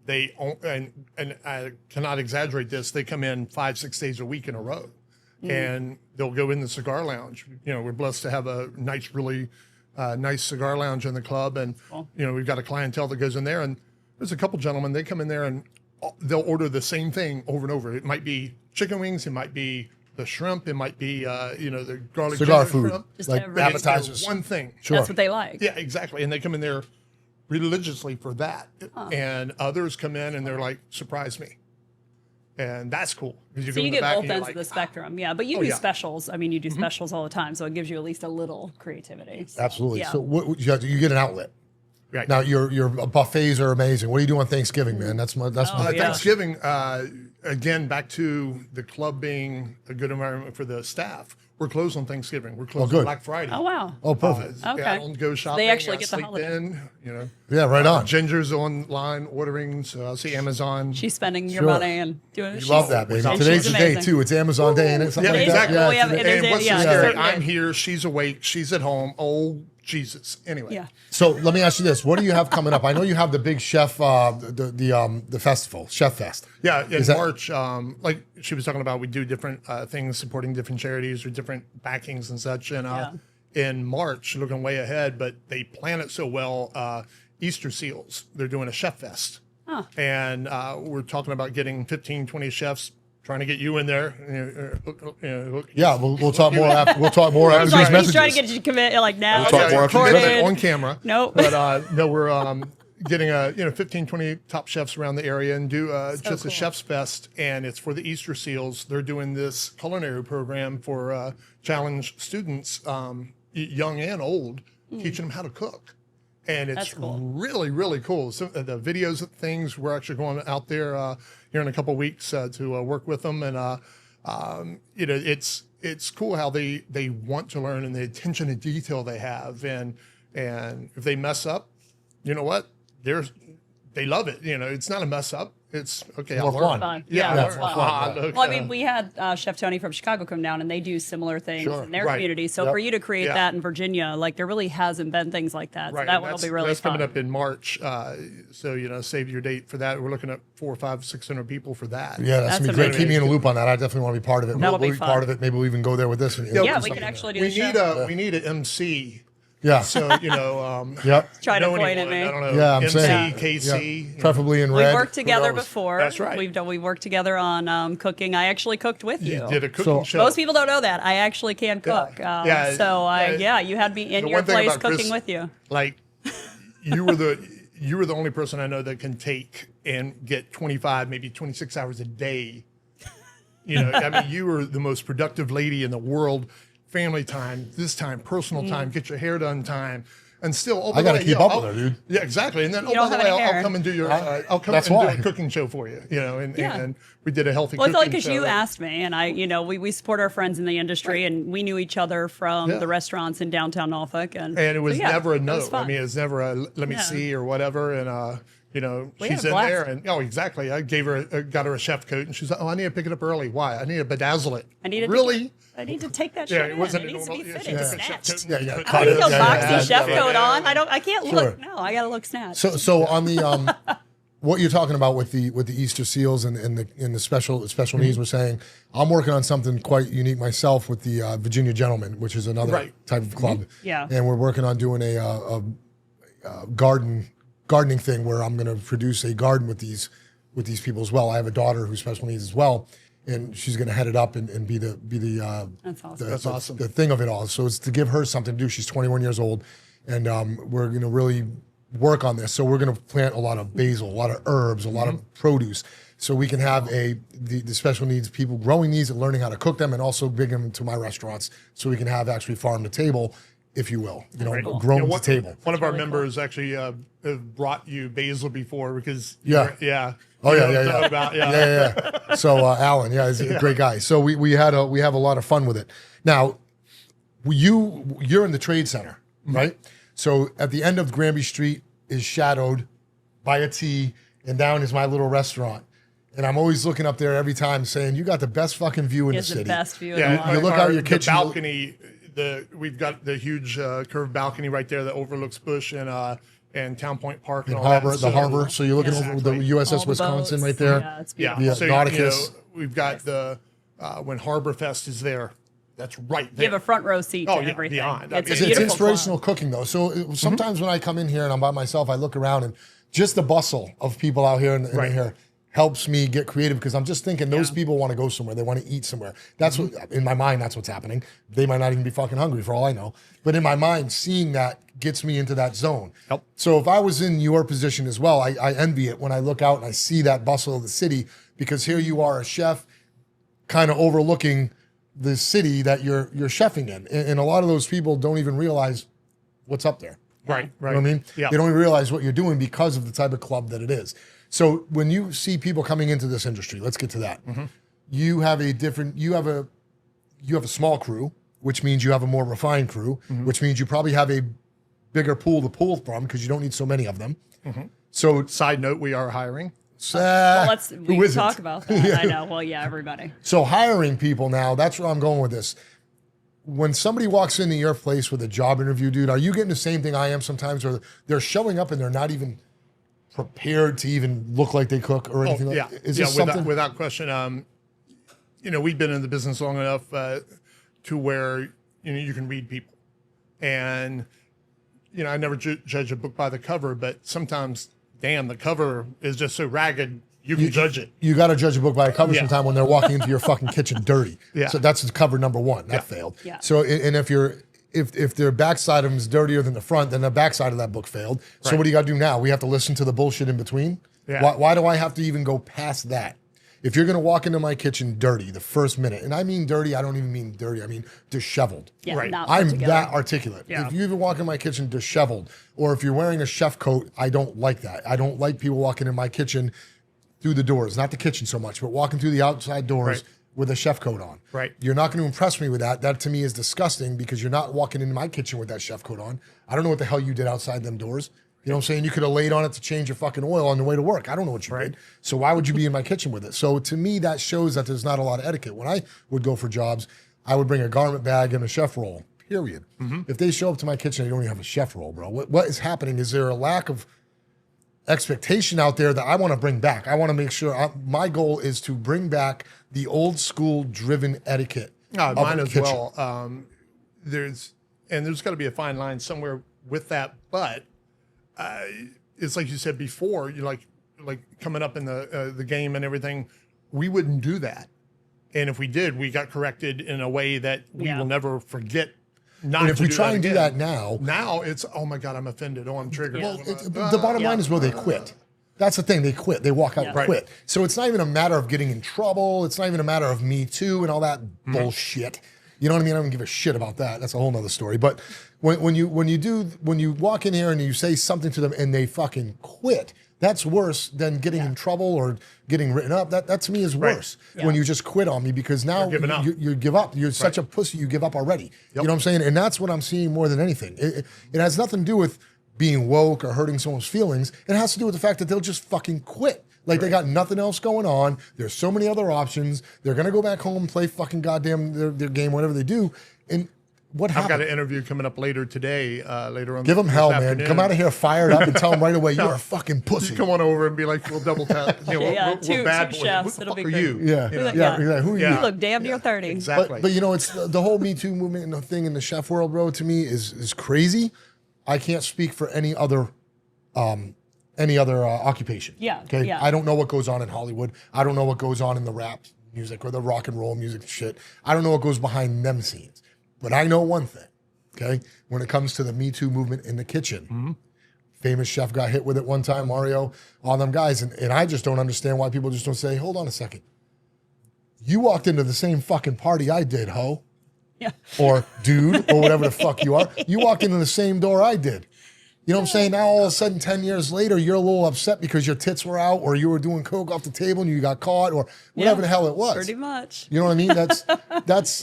Speaker 3: they and I cannot exaggerate this. They come in 5-6 days a week in a row, and they'll go in the cigar lounge. We're blessed to have a really nice cigar lounge in the club, and we've got a clientele that goes in there. And there's a couple gentlemen. They come in there and they'll order the same thing over and over. It might be chicken wings. It might be the shrimp. It might be the garlic
Speaker 1: cigar food,
Speaker 3: shrimp.
Speaker 2: Just
Speaker 1: like appetizers.
Speaker 3: One thing.
Speaker 1: Sure.
Speaker 2: That's what they like.
Speaker 3: Yeah, exactly. And they come in there religiously for that. And others come in and they're like, surprise me. And that's cool.
Speaker 2: So you get both ends of the spectrum. Yeah, but you do specials. I mean, you do specials all the time, so it gives you at least a little creativity. So,
Speaker 1: Absolutely.
Speaker 2: yeah.
Speaker 1: So you get an outlet.
Speaker 3: Right.
Speaker 1: Now your buffets are amazing. What do you do on Thanksgiving, man? That's my
Speaker 3: Thanksgiving. Again, back to the club being a good environment for the staff. We're closed on Thanksgiving. We're closed on Black Friday.
Speaker 2: Oh wow.
Speaker 1: Oh, perfect.
Speaker 2: Okay.
Speaker 3: I don't go shopping.
Speaker 2: They actually
Speaker 3: I
Speaker 2: get the
Speaker 3: sleep
Speaker 2: holiday.
Speaker 3: in,
Speaker 1: Yeah, right on.
Speaker 3: Ginger's online ordering, so I'll see Amazon.
Speaker 2: She's spending your
Speaker 1: Sure.
Speaker 2: money and doing it.
Speaker 1: You love that, baby.
Speaker 2: and
Speaker 1: Today's
Speaker 2: she's
Speaker 1: the day
Speaker 2: amazing.
Speaker 1: too. It's Amazon Day, and it's something
Speaker 3: Yeah,
Speaker 1: like
Speaker 3: exactly.
Speaker 1: that.
Speaker 2: Oh, yeah,
Speaker 1: it's-
Speaker 2: it is
Speaker 3: And what's
Speaker 2: yeah,
Speaker 3: the scary?
Speaker 2: certainly.
Speaker 3: I'm here. She's awake. She's at home. Oh, Jesus. Anyway.
Speaker 2: Yeah.
Speaker 1: So let me ask you this: what do you have coming up? I know you have the big chef, the festival, Chef Fest.
Speaker 3: Yeah, in
Speaker 1: Is that-
Speaker 3: March, like she was talking about, we do different things supporting different charities or different backings and such. And in March, looking way ahead, but they plan it so well. Easter Seals, they're doing a Chef Fest. And we're talking about getting 15, 20 chefs, trying to get you in there.
Speaker 1: Yeah, we'll talk more after. We'll talk more after
Speaker 2: He's,
Speaker 1: these
Speaker 2: like, he's
Speaker 1: messages.
Speaker 2: trying to get you to commit like now.
Speaker 1: We'll talk more after these
Speaker 2: recorded.
Speaker 3: on camera.
Speaker 2: Nope.
Speaker 3: But no, we're getting 15, 20 top chefs around the area and do just a chef's fest, and it's for the Easter Seals. They're doing this culinary program for challenged students, young and old, teaching them how to cook. And it's really, really cool. So the videos of things, we're actually going out there here in a couple of weeks to work with them. And, it's cool how they want to learn and the attention to detail they have. And if they mess up, you know what? They love it. It's not a mess up. It's okay. I'll
Speaker 1: More
Speaker 3: learn.
Speaker 1: fun.
Speaker 2: Yeah,
Speaker 1: Yeah,
Speaker 2: it's
Speaker 1: more
Speaker 2: fun.
Speaker 1: fun.
Speaker 2: Well, I mean, we had Chef Tony from Chicago come down, and they do similar things in their community. So for you to create that in Virginia, like there really hasn't been things like that.
Speaker 3: Right.
Speaker 2: So that one will be really
Speaker 3: that's
Speaker 2: fun.
Speaker 3: coming up in March. So save your date for that. We're looking at 400, 500, 600 people for that.
Speaker 1: Yeah, that's gonna be great.
Speaker 2: amazing.
Speaker 1: Keep me in the loop on that. I definitely want to be part of it.
Speaker 2: That'll
Speaker 1: we'll
Speaker 2: be fun.
Speaker 1: part of it. Maybe we'll even go there with this.
Speaker 2: Yeah, we can actually do the show.
Speaker 3: We need an MC.
Speaker 1: Yeah.
Speaker 3: So
Speaker 1: Yep.
Speaker 2: Try to
Speaker 3: know
Speaker 2: point at
Speaker 3: anyone,
Speaker 2: me.
Speaker 3: I don't know.
Speaker 1: Yeah, I'm
Speaker 3: MC,
Speaker 1: saying.
Speaker 3: KC.
Speaker 1: Yeah. Preferably in
Speaker 2: We
Speaker 1: red.
Speaker 2: worked together
Speaker 1: knows?
Speaker 2: before.
Speaker 3: That's right.
Speaker 2: We worked together on cooking. I actually cooked with you.
Speaker 3: You did a cooking show.
Speaker 2: Most people don't know that. I actually can cook.
Speaker 3: Yeah.
Speaker 2: You had me in
Speaker 3: The
Speaker 2: your
Speaker 3: one thing
Speaker 2: place
Speaker 3: about Chris,
Speaker 2: cooking with you.
Speaker 3: Like, you were the only person I know that can take and get 25, maybe 26 hours a day. I mean, you were the most productive lady in the world. Family time, this time, personal time, get your hair done time. And still,
Speaker 1: I got to keep up with her, dude.
Speaker 3: Yeah, exactly. And then,
Speaker 2: don't
Speaker 3: by the
Speaker 2: have
Speaker 3: way,
Speaker 2: any hair.
Speaker 3: I'll come and do your, I'll come
Speaker 1: That's
Speaker 3: and
Speaker 1: why.
Speaker 3: do a cooking show for you. And
Speaker 2: Yeah.
Speaker 3: we did a healthy
Speaker 2: Well, it's
Speaker 3: cooking
Speaker 2: like because
Speaker 3: show.
Speaker 2: you asked me, and we support our friends in the industry, and we knew each other from the restaurants in downtown Norfolk, and
Speaker 3: And it was never a
Speaker 2: it
Speaker 3: no.
Speaker 2: was fun.
Speaker 3: I mean, it was never a let me
Speaker 2: Yeah.
Speaker 3: see or whatever. And
Speaker 2: We
Speaker 3: she's
Speaker 2: had a
Speaker 3: in
Speaker 2: blast.
Speaker 3: there, and exactly. I got her a chef coat, and she's like, I need to pick it up early. Why? I need to bedazzle it.
Speaker 2: I needed
Speaker 3: really.
Speaker 2: I need to take that
Speaker 3: Yeah,
Speaker 2: shit
Speaker 3: it
Speaker 2: in.
Speaker 3: wasn't
Speaker 2: It needs to be
Speaker 3: normal-
Speaker 2: fitted,
Speaker 3: yeah,
Speaker 2: snatched.
Speaker 1: Yeah,
Speaker 2: I
Speaker 1: cut
Speaker 2: don't
Speaker 1: it.
Speaker 2: need no
Speaker 1: Yeah,
Speaker 2: boxy
Speaker 1: yeah,
Speaker 2: chef
Speaker 1: yeah,
Speaker 2: coat
Speaker 1: yeah.
Speaker 2: on. I can't
Speaker 1: Sure.
Speaker 2: look. No, I gotta look snatched.
Speaker 1: So on the what you're talking about with the Easter seals and the special needs, we're saying I'm working on something quite unique myself with the Virginia Gentlemen, which is another type of club.
Speaker 2: Yeah.
Speaker 1: And we're working on doing a gardening thing where I'm going to produce a garden with these people as well. I have a daughter who's special needs as well, and she's going to head it up and be the
Speaker 2: That's awesome.
Speaker 3: That's awesome.
Speaker 1: the thing of it all. So it's to give her something to do. She's 21 years old, and we're going to really work on this. So we're going to plant a lot of basil, a lot of herbs, a lot of produce, so we can have the special needs people growing these and learning how to cook them, and also bring them to my restaurants, so we can have actually farm to table, if you will, grown to table.
Speaker 3: One of our members actually have brought you basil before because
Speaker 1: Yeah. Oh
Speaker 3: You
Speaker 1: yeah,
Speaker 3: know
Speaker 1: yeah,
Speaker 3: what I'm
Speaker 1: yeah.
Speaker 3: talking about?
Speaker 1: Yeah. So Alan, yeah, he's a great guy. So we have a lot of fun with it. Now, you're in the trade center, right? So at the end of Granby Street is shadowed by a T, and down is my little restaurant. And I'm always looking up there every time saying, you got the best fucking view in the
Speaker 2: It's the
Speaker 1: city.
Speaker 2: best view in
Speaker 3: Yeah,
Speaker 2: the world.
Speaker 1: You look out your kitchen.
Speaker 3: The balcony. We've got the huge curved balcony right there that overlooks Bush and Town Point Park and all
Speaker 1: Harbor,
Speaker 3: that.
Speaker 1: the harbor. So you're looking over the USS
Speaker 2: All the
Speaker 1: Wisconsin
Speaker 2: boats.
Speaker 1: right there.
Speaker 2: Yeah, it's
Speaker 3: Yeah,
Speaker 2: beautiful.
Speaker 1: Yeah,
Speaker 3: so
Speaker 1: Nauticus.
Speaker 3: we've got the when Harbor Fest is there. That's right there.
Speaker 2: You have a front row seat to
Speaker 3: Oh, yeah,
Speaker 2: everything.
Speaker 3: beyond. I
Speaker 2: It's,
Speaker 3: mean,
Speaker 2: a
Speaker 1: It's
Speaker 2: beautiful
Speaker 1: inspirational
Speaker 2: club.
Speaker 1: cooking though. So sometimes when I come in here and I'm by myself, I look around and just the bustle of people out here in
Speaker 3: Right.
Speaker 1: here helps me get creative because I'm just thinking those people want to go somewhere. They want to eat somewhere. That's what, in my mind, that's what's happening. They might not even be fucking hungry for all I know. But in my mind, seeing that gets me into that zone.
Speaker 3: Yep.
Speaker 1: So if I was in your position as well, I envy it when I look out and I see that bustle of the city because here you are a chef kind of overlooking the city that you're chefing in. And a lot of those people don't even realize what's up there.
Speaker 3: Right.
Speaker 1: You know what I mean?
Speaker 3: Yeah.
Speaker 1: They don't even realize what you're doing because of the type of club that it is. So when you see people coming into this industry, let's get to that. You have a small crew, which means you have a more refined crew, which means you probably have a bigger pool to pull from because you don't need so many of them. So
Speaker 3: Side note: we are hiring.
Speaker 2: Well, we can
Speaker 1: isn't?
Speaker 2: talk about that. I know. Well, yeah, everybody.
Speaker 1: So hiring people now, that's where I'm going with this. When somebody walks into your place with a job interview, dude, are you getting the same thing I am sometimes where they're showing up and they're not even prepared to even look like they cook or anything
Speaker 3: yeah,
Speaker 1: like that? Is this
Speaker 3: without,
Speaker 1: something?
Speaker 3: without question. We've been in the business long enough to where you can read people, and I never judge a book by the cover, but sometimes, damn, the cover is just so ragged. You can judge it.
Speaker 1: You got to judge a book by a cover
Speaker 3: Yeah.
Speaker 1: sometime when they're walking into your fucking kitchen dirty.
Speaker 3: Yeah.
Speaker 1: So that's cover number one. That failed.
Speaker 2: Yeah.
Speaker 1: So and if their backside of them is dirtier than the front, then the backside of that book failed. So
Speaker 3: Right.
Speaker 1: what do you got to do now? We have to listen to the bullshit in between.
Speaker 3: Yeah.
Speaker 1: Why do I have to even go past that? If you're going to walk into my kitchen dirty the first minute, and I mean dirty, I don't even mean dirty. I mean disheveled.
Speaker 2: Yeah,
Speaker 3: Right.
Speaker 2: not put
Speaker 1: I'm
Speaker 2: together.
Speaker 1: that articulate.
Speaker 2: Yeah.
Speaker 1: If you even walk in my kitchen disheveled, or if you're wearing a chef coat, I don't like that. I don't like people walking in my kitchen through the doors, not the kitchen so much, but walking through the outside doors
Speaker 3: Right.
Speaker 1: with a chef coat on.
Speaker 3: Right.
Speaker 1: You're not going to impress me with that. That to me is disgusting because you're not walking into my kitchen with that chef coat on. I don't know what the hell you did outside them doors. You know what I'm saying? You could have laid on it to change your fucking oil on the way to work. I don't know what you did. So why would you be in my kitchen with it? So to me, that shows that there's not a lot of etiquette. When I would go for jobs, I would bring a garment bag and a chef roll, period. If they show up to my kitchen, they don't even have a chef roll, bro. What is happening? Is there a lack of expectation out there that I want to bring back? I want to make sure my goal is to bring back the old school driven etiquette. of
Speaker 3: Mine
Speaker 1: a
Speaker 3: as
Speaker 1: kitchen.
Speaker 3: well. There's got to be a fine line somewhere with that, but it's like you said before. You like coming up in the game and everything. We wouldn't do that, and if we did, we got corrected in a way that we
Speaker 2: Yeah.
Speaker 3: will never forget. Not
Speaker 1: And if
Speaker 3: to
Speaker 1: we
Speaker 3: do
Speaker 1: try
Speaker 3: that
Speaker 1: and do
Speaker 3: again.
Speaker 1: that now,
Speaker 3: it's oh my god, I'm offended. Oh, I'm triggered.
Speaker 2: Yeah.
Speaker 1: the bottom line is, well, they quit. That's the thing. They quit. They walk out and
Speaker 2: Yeah.
Speaker 1: quit. So it's not even a matter of getting in trouble. It's not even a matter of Me Too and all that bullshit. You know what I mean? I don't give a shit about that. That's a whole nother story. But when you walk in here and you say something to them and they fucking quit, that's worse than getting in trouble or getting written up. That to me is worse when you just quit on me because now
Speaker 3: giving up.
Speaker 1: you give up. You're such a pussy. You give up already. You know what I'm saying? And that's what I'm seeing more than anything. It has nothing to do with being woke or hurting someone's feelings. It has to do with the fact that they'll just fucking quit. Like they got nothing else going on. There's so many other options. They're gonna go back home and play fucking goddamn their game, whatever they do. And what
Speaker 3: I've
Speaker 1: happened?
Speaker 3: got an interview coming up later today. Later on,
Speaker 1: Give them
Speaker 3: this
Speaker 1: hell, man.
Speaker 3: afternoon.
Speaker 1: Come out of here fired up and tell them right away you're a fucking pussy.
Speaker 3: Come on over and be like, we'll double tap.
Speaker 2: Yeah,
Speaker 3: we're
Speaker 2: two
Speaker 3: bad boys.
Speaker 2: chefs.
Speaker 3: What the
Speaker 2: It'll
Speaker 3: fuck
Speaker 2: be
Speaker 3: are
Speaker 2: great.
Speaker 3: you?
Speaker 1: Yeah,
Speaker 3: You know?
Speaker 1: yeah, exactly. Who are
Speaker 3: Yeah.
Speaker 2: You look damn near 30.
Speaker 3: Exactly.
Speaker 1: But it's the whole Me Too movement and the thing in the chef world, bro. To me, is crazy. I can't speak for any other occupation.
Speaker 2: Yeah,
Speaker 1: Okay.
Speaker 2: yeah.
Speaker 1: I don't know what goes on in Hollywood. I don't know what goes on in the rap music or the rock and roll music shit. I don't know what goes behind them scenes. But I know one thing. Okay. When it comes to the Me Too movement in the kitchen, famous chef got hit with it one time, Mario, all them guys, and I just don't understand why people just don't say, hold on a second. You walked into the same fucking party I did, ho.
Speaker 2: Yeah.
Speaker 1: Or dude, or whatever the fuck you are. You walked into the same door I did. You know what I'm saying? Now all of a sudden, 10 years later, you're a little upset because your tits were out, or you were doing coke off the table and you got caught, or whatever the hell it was.
Speaker 2: Pretty much.
Speaker 1: You know what I mean? That's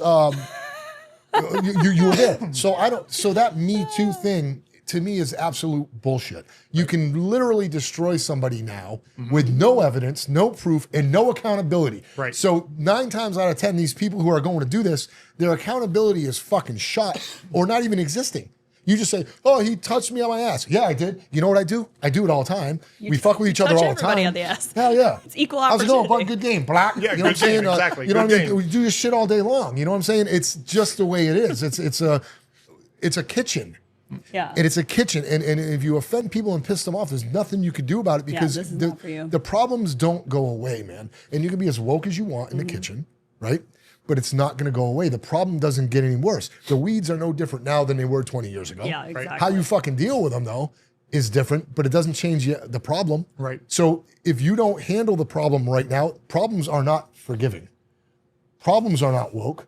Speaker 1: you were there. So that Me Too thing to me is absolute bullshit. You can literally destroy somebody now with no evidence, no proof, and no accountability.
Speaker 3: Right.
Speaker 1: So 9 times out of 10, these people who are going to do this, their accountability is fucking shot or not even existing. You just say, oh, he touched me on my ass. Yeah, I did. You know what I do? I do it all the time. We fuck with each other all the time.
Speaker 2: On the ass.
Speaker 1: Hell yeah.
Speaker 2: It's equal
Speaker 1: How's it
Speaker 2: opportunity.
Speaker 1: going, bud? Good game. Black.
Speaker 3: Yeah,
Speaker 1: you know what I'm
Speaker 3: good
Speaker 1: saying?
Speaker 3: game, exactly.
Speaker 1: You know
Speaker 3: Good
Speaker 1: what I mean?
Speaker 3: game.
Speaker 1: We do this shit all day long. You know what I'm saying? It's just the way it is. It's a kitchen.
Speaker 2: Yeah.
Speaker 1: And it's a kitchen. And if you offend people and piss them off, there's nothing you can do about it because
Speaker 2: this is not for you.
Speaker 1: the problems don't go away, man. And you can be as woke as you want in the kitchen, right? But it's not going to go away. The problem doesn't get any worse. The weeds are no different now than they were 20 years ago.
Speaker 2: Yeah, exactly.
Speaker 1: How you fucking deal with them, though, is different, but it doesn't change the problem.
Speaker 3: Right.
Speaker 1: So if you don't handle the problem right now, problems are not forgiving. Problems are not woke.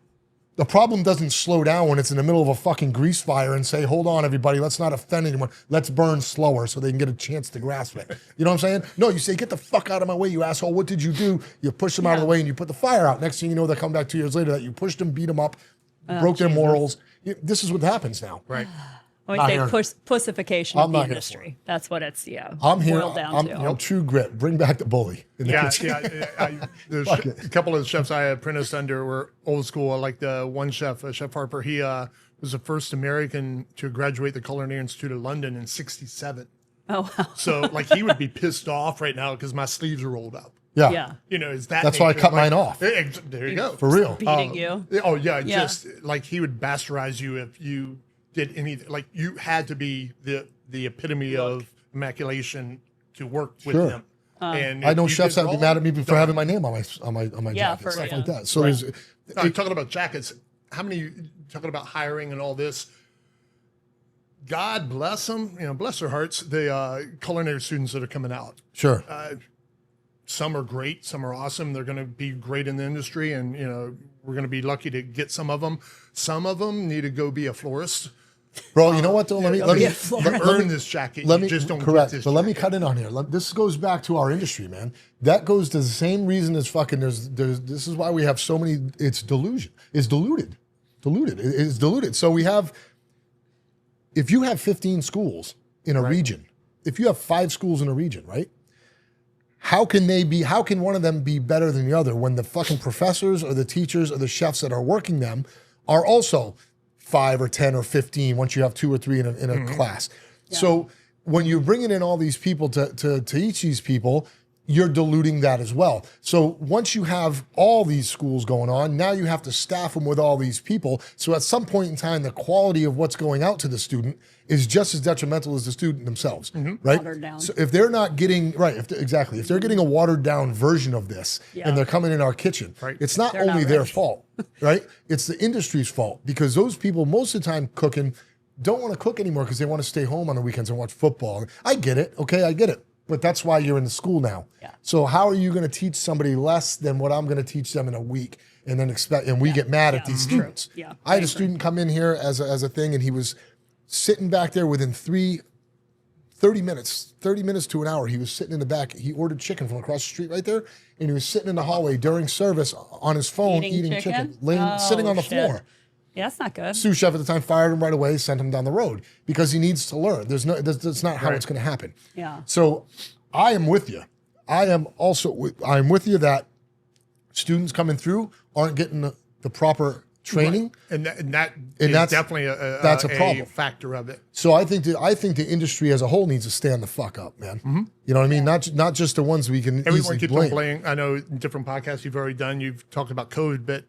Speaker 1: The problem doesn't slow down when it's in the middle of a fucking grease fire and say, hold on, everybody, let's not offend anyone. Let's burn slower so they can get a chance to grasp it. You know what I'm saying? No, you say, get the fuck out of my way, you asshole. What did you do? You push them out of the way and you put the fire out. Next thing you know, they come back 2 years later that you pushed them, beat them up, broke their morals. This is what happens now.
Speaker 3: Right.
Speaker 2: I
Speaker 1: Not
Speaker 2: would
Speaker 1: here.
Speaker 2: say pussification of the industry. That's what it's,
Speaker 1: I'm here.
Speaker 2: boiled down to.
Speaker 1: I'm true grit. Bring back the bully. In the
Speaker 3: Yeah,
Speaker 1: kitchen.
Speaker 3: there's a couple of the chefs I apprenticed under were old school. Like the one chef, Chef Harper, he was the first American to graduate the Culinary Institute of London in '67.
Speaker 2: Oh, wow.
Speaker 3: So like he would be pissed off right now because my sleeves are rolled up.
Speaker 1: Yeah.
Speaker 2: Yeah.
Speaker 3: You know, is that
Speaker 1: That's why I
Speaker 3: nature.
Speaker 1: cut mine off.
Speaker 3: There you go.
Speaker 1: For real.
Speaker 2: Beating you.
Speaker 3: Oh yeah,
Speaker 2: Yeah.
Speaker 3: just like he would bastardize you if you did anything. Like you had to be the epitome of immaculation to work with
Speaker 1: Sure.
Speaker 3: him. And
Speaker 1: I
Speaker 3: if
Speaker 1: know
Speaker 3: you
Speaker 1: chefs
Speaker 3: did
Speaker 1: that would be
Speaker 3: wrong,
Speaker 1: mad at me for
Speaker 3: done.
Speaker 1: having my name on my
Speaker 2: Yeah,
Speaker 1: jacket,
Speaker 2: for
Speaker 1: stuff
Speaker 2: real.
Speaker 1: like that. So there's
Speaker 3: No, talking about jackets, how many talking about hiring and all this? God bless them, bless their hearts. The culinary students that are coming out,
Speaker 1: sure.
Speaker 3: some are great, some are awesome. They're going to be great in the industry, and we're going to be lucky to get some of them. Some of them need to go be a florist.
Speaker 1: Bro, you know what though? Let me
Speaker 3: Earn this jacket.
Speaker 1: Let
Speaker 3: You
Speaker 1: me
Speaker 3: just don't
Speaker 1: correct,
Speaker 3: get this
Speaker 1: but let me
Speaker 3: jacket.
Speaker 1: cut in on here. This goes back to our industry, man. That goes to the same reason as fucking. There's. This is why we have so many. It's delusion. It's diluted. It's diluted. So we have. If you have 15 schools in a region, if you have 5 schools in a region, right? How can one of them be better than the other when the fucking professors or the teachers or the chefs that are working them are also 5 or 10 or 15 once you have 2 or 3 in a class? So when you're bringing in all these people to teach these people, you're diluting that as well. So once you have all these schools going on, now you have to staff them with all these people. So at some point in time, the quality of what's going out to the student is just as detrimental as the student themselves, right?
Speaker 2: Watered down.
Speaker 1: So if they're not getting, if they're getting a watered down version of this and they're coming in our kitchen, it's not
Speaker 2: They're
Speaker 1: only
Speaker 2: not
Speaker 1: their
Speaker 2: ready.
Speaker 1: fault, right? It's the industry's fault because those people most of the time cooking don't want to cook anymore because they want to stay home on the weekends and watch football. I get it. Okay, I get it. But that's why you're in the school now.
Speaker 2: Yeah.
Speaker 1: So how are you going to teach somebody less than what I'm going to teach them in a week and then we get mad at these students?
Speaker 2: Yeah,
Speaker 1: I had
Speaker 2: I
Speaker 1: a
Speaker 2: agree.
Speaker 1: student come in here as a thing and he was sitting back there within 30 minutes to an hour. He was sitting in the back. He ordered chicken from across the street right there and he was sitting in the hallway during service on his phone eating chicken sitting on the floor.
Speaker 2: Yeah, that's not good.
Speaker 1: Sous chef at the time fired him right away, sent him down the road because he needs to learn. That's not how it's going to happen.
Speaker 2: Yeah.
Speaker 1: So I am with you. I'm with you that students coming through aren't getting the proper training.
Speaker 3: And that
Speaker 1: And
Speaker 3: is
Speaker 1: that's-
Speaker 3: definitely
Speaker 1: that's a problem.
Speaker 3: factor of it.
Speaker 1: So I think the industry as a whole needs to stand the fuck up, man. You know what I mean? Not just the ones we can
Speaker 3: Everyone
Speaker 1: easily
Speaker 3: keeps
Speaker 1: blame.
Speaker 3: on blaming. I know in different podcasts you've already done, you've talked about COVID, but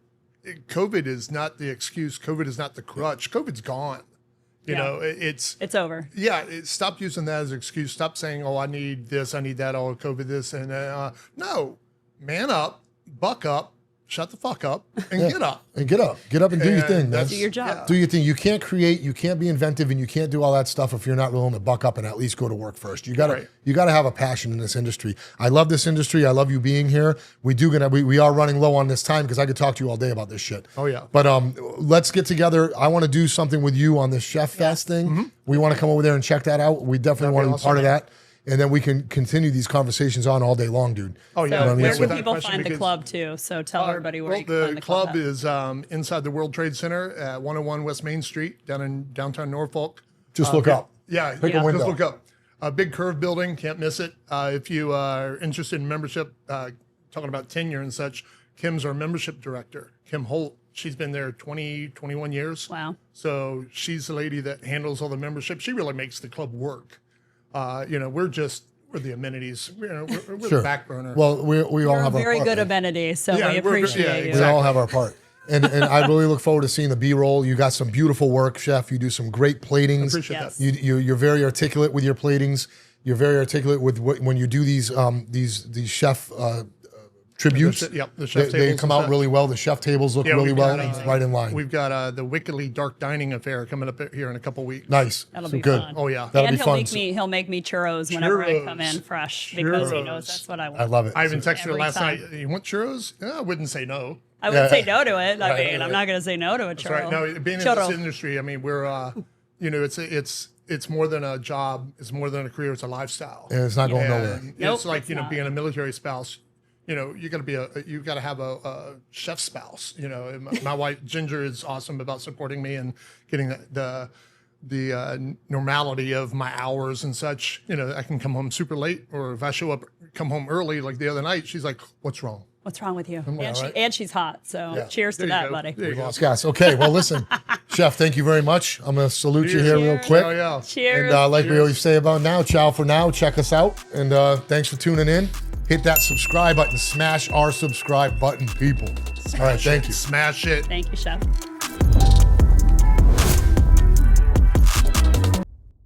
Speaker 3: COVID is not the excuse. COVID is not the crutch. COVID's gone. You know, it's
Speaker 2: over.
Speaker 3: Yeah, stop using that as an excuse. Stop saying, "Oh, I need this, I need that." Oh, COVID, this, and no, man up, buck up, shut the fuck up and get up.
Speaker 1: And get up and do your thing, man.
Speaker 2: Do your job.
Speaker 1: Do your thing. You can't create, you can't be inventive, and you can't do all that stuff if you're not willing to buck up and at least go to work first. You gotta have a passion in this industry. I love this industry. I love you being here. We are running low on this time because I could talk to you all day about this shit.
Speaker 3: Oh yeah.
Speaker 1: But let's get together. I want to do something with you on this Chef Fest thing. We want to come over there and check that out. We definitely want to be part of that. And then we can continue these conversations on all day long, dude.
Speaker 3: Oh yeah.
Speaker 2: So where
Speaker 3: Without
Speaker 2: can people
Speaker 3: question,
Speaker 2: find the
Speaker 3: because-
Speaker 2: club too? So tell everybody where you can find
Speaker 3: the
Speaker 2: the club.
Speaker 3: club is inside the World Trade Center at 101 West Main Street down in downtown Norfolk.
Speaker 1: Just look up.
Speaker 3: Yeah,
Speaker 1: Pick a window.
Speaker 3: just look up. A big curved building, can't miss it. If you are interested in membership, talking about tenure and such, Kim's our membership director, Kim Holt. She's been there 21 years.
Speaker 2: Wow.
Speaker 3: So she's the lady that handles all the membership. She really makes the club work. We're the amenities. We're the back burner.
Speaker 1: Well, we all
Speaker 2: You're
Speaker 1: have
Speaker 2: a very
Speaker 1: our part,
Speaker 2: good
Speaker 1: man.
Speaker 2: amenity, so
Speaker 3: Yeah,
Speaker 2: we
Speaker 3: we're-
Speaker 2: appreciate
Speaker 3: yeah,
Speaker 2: you.
Speaker 1: We
Speaker 3: exactly.
Speaker 1: all have our part. And I really look forward to seeing the B-roll. You got some beautiful work, Chef. You do some great platings.
Speaker 3: Appreciate
Speaker 2: Yes.
Speaker 3: that.
Speaker 1: You're very articulate with your platings. You're very articulate with when you do these chef tributes.
Speaker 3: The chef
Speaker 1: they
Speaker 3: tables
Speaker 1: come
Speaker 3: and
Speaker 1: out
Speaker 3: such.
Speaker 1: really well. The chef tables look really
Speaker 3: we've
Speaker 1: well,
Speaker 3: got,
Speaker 1: right in line.
Speaker 3: We've got the Wickedly Dark Dining Affair coming up here in a couple weeks.
Speaker 1: Nice.
Speaker 2: That'll
Speaker 1: So
Speaker 2: be
Speaker 1: good.
Speaker 2: fun.
Speaker 3: Oh yeah.
Speaker 1: That'll
Speaker 2: And
Speaker 1: be fun.
Speaker 2: he'll make me churros whenever I come in
Speaker 3: Churros.
Speaker 2: fresh because he knows
Speaker 3: Churros.
Speaker 2: that's what I want.
Speaker 1: I love it.
Speaker 3: I even texted her
Speaker 2: Every
Speaker 3: last
Speaker 2: time.
Speaker 3: night. You want churros? Yeah, I wouldn't say no.
Speaker 2: I wouldn't
Speaker 1: Yeah.
Speaker 2: say no to it. I
Speaker 1: Right,
Speaker 2: mean,
Speaker 1: right.
Speaker 2: I'm not going to say no to a
Speaker 3: That's
Speaker 2: churro.
Speaker 3: right. No, being in
Speaker 2: Churro.
Speaker 3: this industry, I mean, we're it's more than a job. It's more than a career. It's a lifestyle.
Speaker 1: And it's not going nowhere.
Speaker 3: And
Speaker 2: Nope,
Speaker 3: it's like
Speaker 2: it's not.
Speaker 3: being a military spouse. You got to have a chef spouse. And my wife Ginger is awesome about supporting me and getting the normality of my hours and such. I can come home super late, or if I come home early, like the other night, she's like, "What's wrong?"
Speaker 2: What's wrong with you?
Speaker 1: all right.
Speaker 2: And she's hot. So cheers to
Speaker 3: There you
Speaker 2: that,
Speaker 3: go.
Speaker 2: buddy.
Speaker 3: There you go.
Speaker 1: Lost gas. Okay, well, listen, Chef, thank you very much. I'm going to salute you here real
Speaker 2: Cheers.
Speaker 1: quick.
Speaker 3: Oh yeah.
Speaker 2: Cheers.
Speaker 1: And like we always say about now, ciao for now. Check us out. And thanks for tuning in. Hit that subscribe button. Smash our subscribe button, people. All right, thank you.
Speaker 3: Smash it.
Speaker 2: Thank you, Chef.